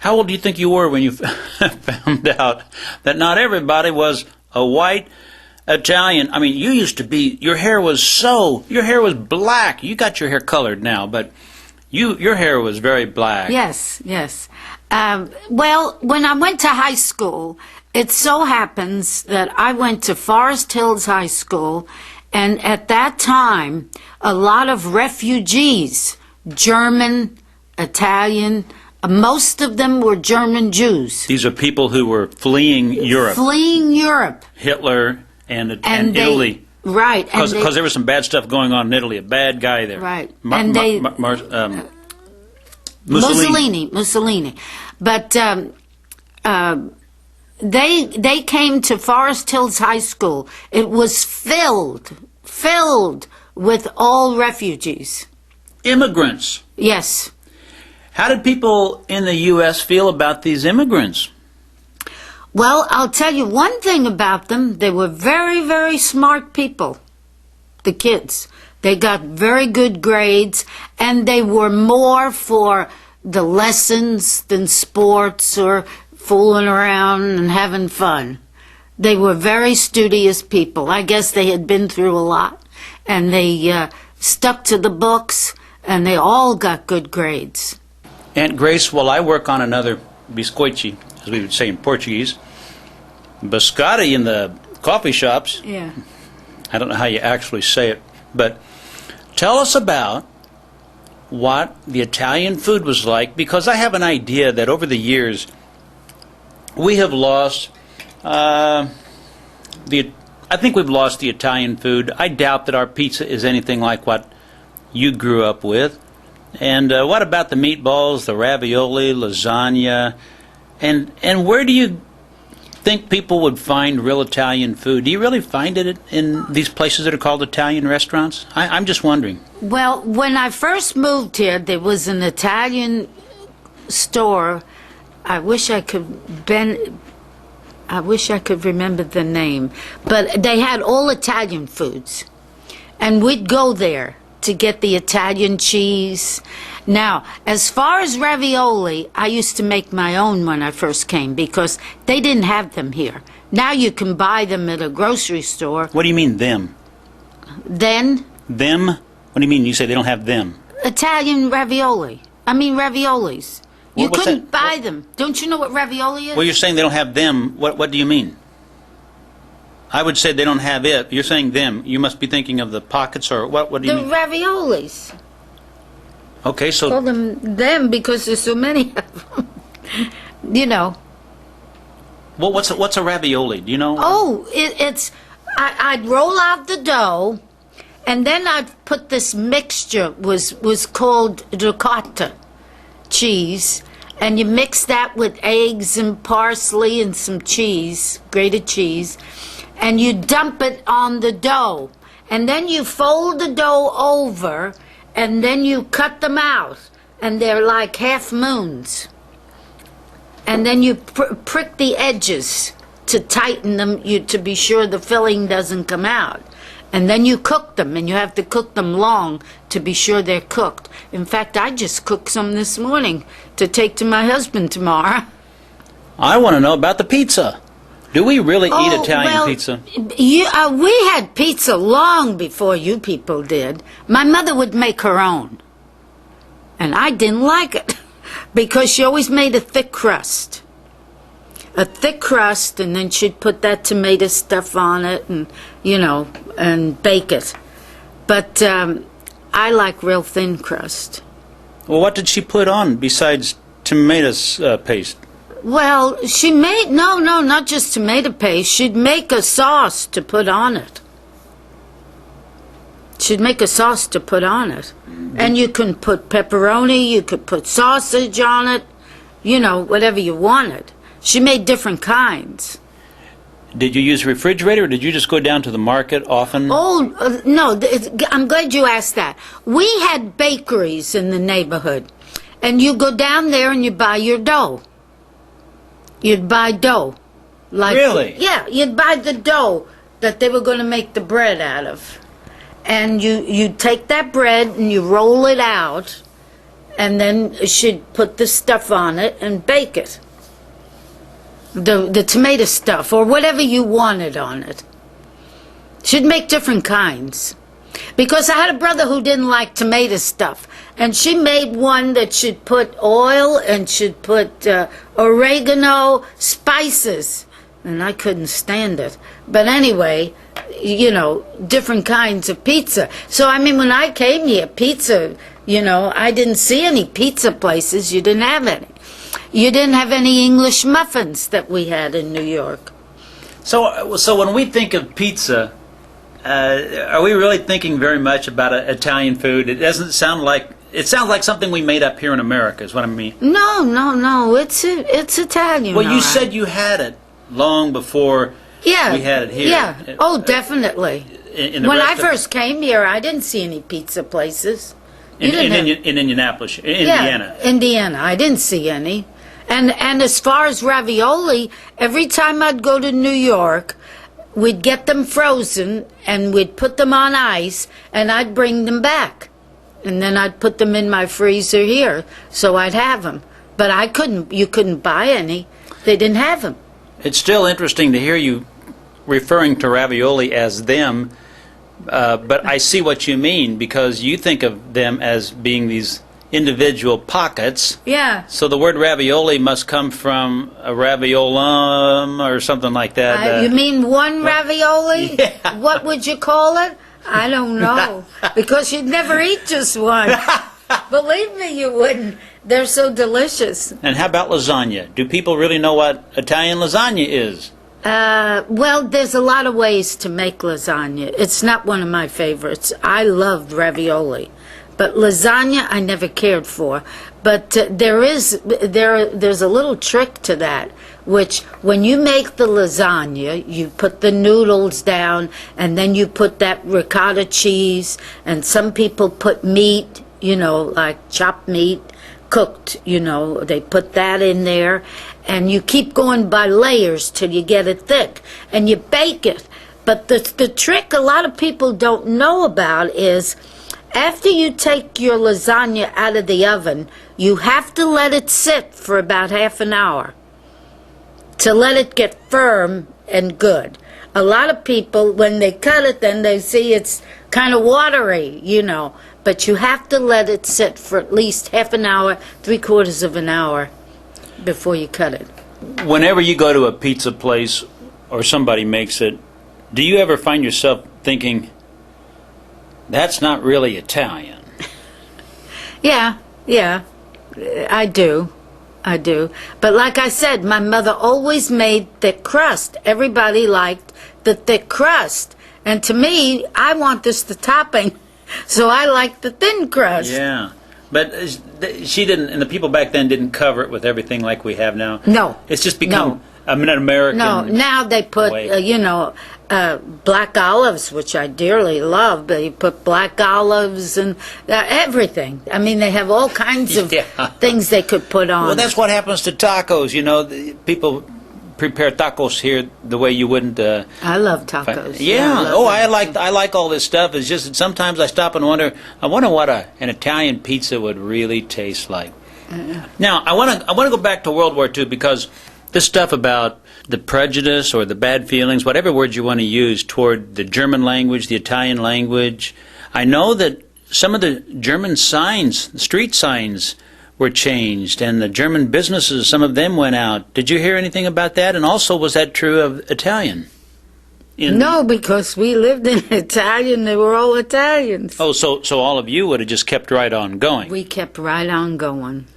How old do you think you were when you found out that not everybody was a white Italian? I mean, you used to be, your hair was black. You got your hair colored now, but your hair was very black. Yes, yes. Well, when I went to high school, it so happens that I went to Forest Hills High School, and at that time, a lot of refugees, German, Italian, most of them were German Jews. These are people who were fleeing Europe. Fleeing Europe. Hitler and Italy. Right. Because there was some bad stuff going on in Italy. A bad guy there. Right. Mussolini. But they came to Forest Hills High School. It was filled with all refugees. Immigrants. Yes. How did people in the U.S. feel about these immigrants? Well, I'll tell you one thing about them. They were very, very smart people, the kids. They got very good grades, and they were more for the lessons than sports or fooling around and having fun. They were very studious people. I guess they had been through a lot, and they stuck to the books, and they all got good grades. Aunt Grace, while I work on another biscoichi, as we would say in Portuguese, biscotti in the coffee shops. Yeah. I don't know how you actually say it, but tell us about what the Italian food was like, because I have an idea that over the years we have lost I think we've lost the Italian food. I doubt that our pizza is anything like what you grew up with. And what about the meatballs, the ravioli, lasagna, and where do you think people would find real Italian food? Do you really find it in these places that are called Italian restaurants? I'm just wondering. Well, when I first moved here, there was an Italian store. I wish I could remember the name, but they had all Italian foods, and we'd go there to get the Italian cheese. Now, as far as ravioli, I used to make my own when I first came because they didn't have them here. Now you can buy them at a grocery store. What do you mean, them? Then? Them? What do you mean? You say they don't have them? Italian ravioli. I mean raviolis. You couldn't buy them. Don't you know what ravioli is? Well, you're saying they don't have them. What do you mean? I would say they don't have it. You're saying them. You must be thinking of the pockets, or what do you mean? The raviolis. Okay, so... Call them because there's so many of them. You know. Well, what's a ravioli? Do you know? Oh, I'd roll out the dough, and then I'd put this mixture, was called ricotta cheese, and you mix that with eggs and parsley and some cheese, grated cheese, and you dump it on the dough. And then you fold the dough over, and then you cut them out, and they're like half moons. And then you prick the edges to tighten them, to be sure the filling doesn't come out. And then you cook them, and you have to cook them long to be sure they're cooked. In fact, I just cooked some this morning to take to my husband tomorrow. I want to know about the pizza. Do we really eat Italian pizza? We had pizza long before you people did. My mother would make her own. And I didn't like it because she always made a thick crust. A thick crust, and then she'd put that tomato stuff on it and, and bake it. But I like real thin crust. Well, what did she put on besides tomato paste? Well, she made, no, not just tomato paste. She'd make a sauce to put on it. And you can put pepperoni, you could put sausage on it, whatever you wanted. She made different kinds. Did you use a refrigerator, or did you just go down to the market often? Oh, no, I'm glad you asked that. We had bakeries in the neighborhood, and you go down there and you buy your dough. You'd buy dough. Really? Yeah, you'd buy the dough that they were going to make the bread out of. And you take that bread and you roll it out, and then she'd put the stuff on it and bake it. The tomato stuff, or whatever you wanted on it. She'd make different kinds. Because I had a brother who didn't like tomato stuff, and she made one that she'd put oil and she'd put oregano, spices, and I couldn't stand it. But anyway, you know, different kinds of pizza. So, I mean, when I came here, pizza, you know, I didn't see any pizza places. You didn't have any. You didn't have any English muffins that we had in New York. So when we think of pizza, are we really thinking very much about Italian food? It doesn't sound like, it sounds like something we made up here in America, is what I mean. No, it's Italian. Well, you all said right. you had it long before we had it here. Yeah, oh, definitely. When I first came here, I didn't see any pizza places. In Indianapolis, Indiana. Yeah, Indiana. I didn't see any. And as far as ravioli, every time I'd go to New York, we'd get them frozen and we'd put them on ice and I'd bring them back. And then I'd put them in my freezer here so I'd have them. But you couldn't buy any. They didn't have them. It's still interesting to hear you referring to ravioli as them, but I see what you mean, because you think of them as being these individual pockets. Yeah. So the word ravioli must come from a raviolum or something like that. You mean one ravioli? Yeah. What would you call it? I don't know. Because you'd never eat just one. Believe me, you wouldn't. They're so delicious. And how about lasagna? Do people really know what Italian lasagna is? Well, there's a lot of ways to make lasagna. It's not one of my favorites. I loved ravioli. But lasagna I never cared for. But there's a little trick to that, which when you make the lasagna, you put the noodles down, and then you put that ricotta cheese, and some people put meat, you know, like chopped meat, cooked, you know, they put that in there, and you keep going by layers till you get it thick, and you bake it. But the trick a lot of people don't know about is, after you take your lasagna out of the oven, you have to let it sit for about half an hour to let it get firm and good. A lot of people, when they cut it, then they see it's kind of watery, you know. But you have to let it sit for at least half an hour, 3/4 of an hour before you cut it. Whenever you go to a pizza place or somebody makes it, do you ever find yourself thinking, that's not really Italian? Yeah, I do. But like I said, my mother always made thick crust. Everybody liked the thick crust. And to me, I want this the topping, so I like the thin crust. Yeah. But she didn't, and the people back then didn't cover it with everything like we have now. No. It's just become an American. No, now they put, black olives, which I dearly love, but you put black olives and everything. I mean, they have all kinds of things they could put on. Well, that's what happens to tacos. You know, people prepare tacos here the way you wouldn't. I love tacos. Yeah. I like all this stuff. It's just that sometimes I stop and wonder what an Italian pizza would really taste like. Now, I want to go back to World War II, because this stuff about the prejudice or the bad feelings, whatever words you want to use, toward the German language, the Italian language. I know that some of the German signs, street signs, were changed, and the German businesses, some of them went out. Did you hear anything about that? And also, was that true of Italian? No, because we lived in Italian. They were all Italians. Oh, so all of you would have just kept right on going. We kept right on going.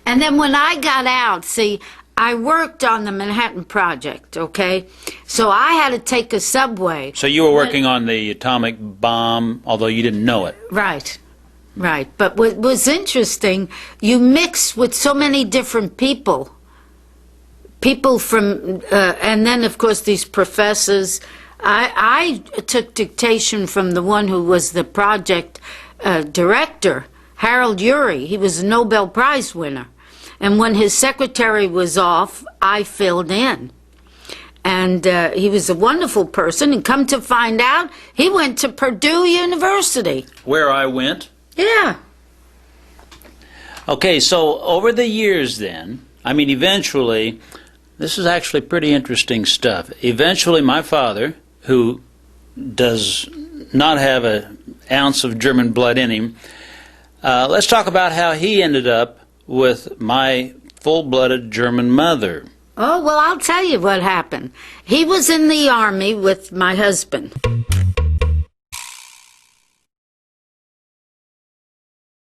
And then when I got out, see, I worked on the Manhattan Project, okay? So I had to take a subway. So you were working on the atomic bomb, although you didn't know it. Right. But what was interesting, you mix with so many different people. People from, and then, of course, these professors. I took dictation from the one who was the project director, Harold Urey. He was a Nobel Prize winner. And when his secretary was off, I filled in. And he was a wonderful person. And come to find out, he went to Purdue University. Where I went? Yeah. Okay, so over the years then, I mean, eventually, this is actually pretty interesting stuff. Eventually, my father, who does not have an ounce of German blood in him, let's talk about how he ended up with my full-blooded German mother. Oh, well, I'll tell you what happened. He was in the army with my husband.